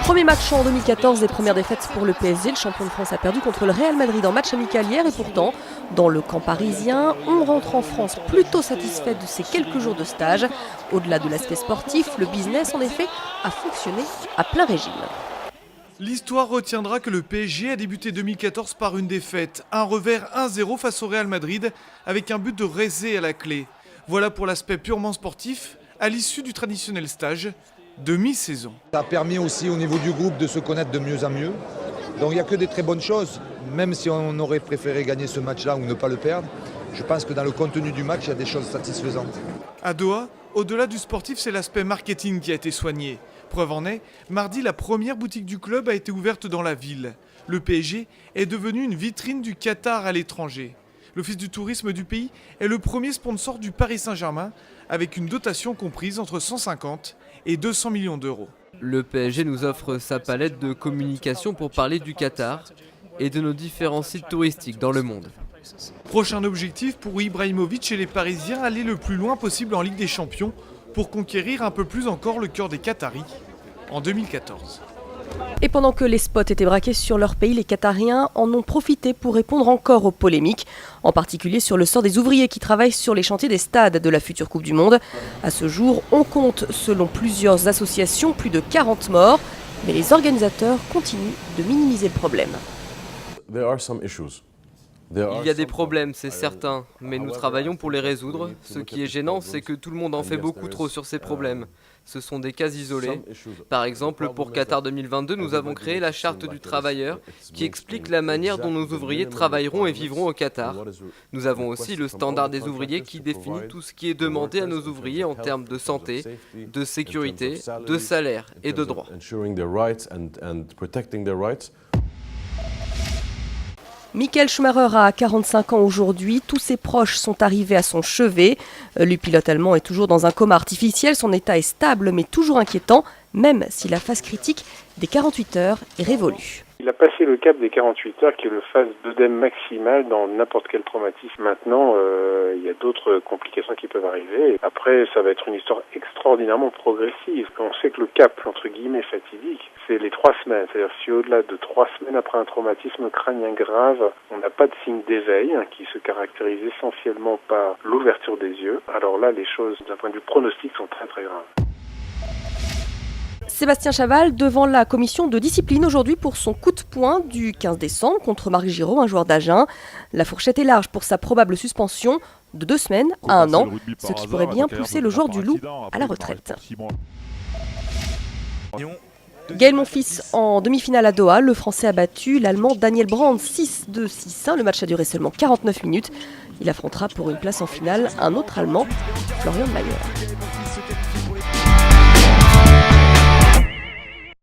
Premier match en 2014 et première défaite pour le PSG. Le champion de France a perdu contre le Real Madrid en match amical hier et pourtant, dans le camp parisien, on rentre en France plutôt satisfait de ces quelques jours de stage. Au-delà de l'aspect sportif, le business en effet a fonctionné à plein régime. L'histoire retiendra que le PSG a débuté 2014 par une défaite, un revers 1-0 face au Real Madrid avec un but de Rézé à la clé. Voilà pour l'aspect purement sportif à l'issue du traditionnel stage de mi-saison. Ça a permis aussi au niveau du groupe de se connaître de mieux en mieux. Donc il n'y a que des très bonnes choses, même si on aurait préféré gagner ce match-là ou ne pas le perdre. Je pense que dans le contenu du match, il y a des choses satisfaisantes. À Doha, au-delà du sportif, c'est l'aspect marketing qui a été soigné. Preuve en est, mardi, la première boutique du club a été ouverte dans la ville. Le PSG est devenu une vitrine du Qatar à l'étranger. L'Office du tourisme du pays est le premier sponsor du Paris Saint-Germain, avec une dotation comprise entre 150 et 200 millions d'euros. Le PSG nous offre sa palette de communication pour parler du Qatar et de nos différents sites touristiques dans le monde. Prochain objectif pour Ibrahimovic et les Parisiens, aller le plus loin possible en Ligue des Champions pour conquérir un peu plus encore le cœur des Qataris en 2014. Et pendant que les spots étaient braqués sur leur pays, les Qatariens en ont profité pour répondre encore aux polémiques, en particulier sur le sort des ouvriers qui travaillent sur les chantiers des stades de la future Coupe du Monde. À ce jour, on compte, selon plusieurs associations, plus de 40 morts, mais les organisateurs continuent de minimiser le problème. Il y a des problèmes, c'est certain, mais nous travaillons pour les résoudre. Ce qui est gênant, c'est que tout le monde en fait beaucoup trop sur ces problèmes. Ce sont des cas isolés. Par exemple, pour Qatar 2022, nous avons créé la charte du travailleur qui explique la manière dont nos ouvriers travailleront et vivront au Qatar. Nous avons aussi le standard des ouvriers qui définit tout ce qui est demandé à nos ouvriers en termes de santé, de sécurité, de salaire et de droits. Michael Schumacher a 45 ans aujourd'hui, tous ses proches sont arrivés à son chevet. Le pilote allemand est toujours dans un coma artificiel, son état est stable mais toujours inquiétant, même si la phase critique des 48 heures est révolue. Il a passé le cap des 48 heures qui est le phase d'œdème maximal dans n'importe quel traumatisme. Maintenant, il y a d'autres complications qui peuvent arriver. Après, ça va être une histoire extraordinairement progressive. On sait que le cap, entre guillemets, fatidique, c'est les 3 semaines. C'est-à-dire si au-delà de 3 semaines après un traumatisme crânien grave, on n'a pas de signe d'éveil qui se caractérise essentiellement par l'ouverture des yeux, alors là, les choses, d'un point de vue pronostic, sont très très graves. Sébastien Chaval devant la commission de discipline aujourd'hui pour son coup de poing du 15 décembre contre Marc Giraud, un joueur d'Agen. La fourchette est large pour sa probable suspension de 2 semaines à 1 an, ce qui pourrait bien pousser le joueur du Loup à la retraite. Gaël Monfils en demi-finale à Doha, le Français a battu l'Allemand Daniel Brand 6-2, 6-1. Le match a duré seulement 49 minutes. Il affrontera pour une place en finale un autre Allemand, Florian Mayer.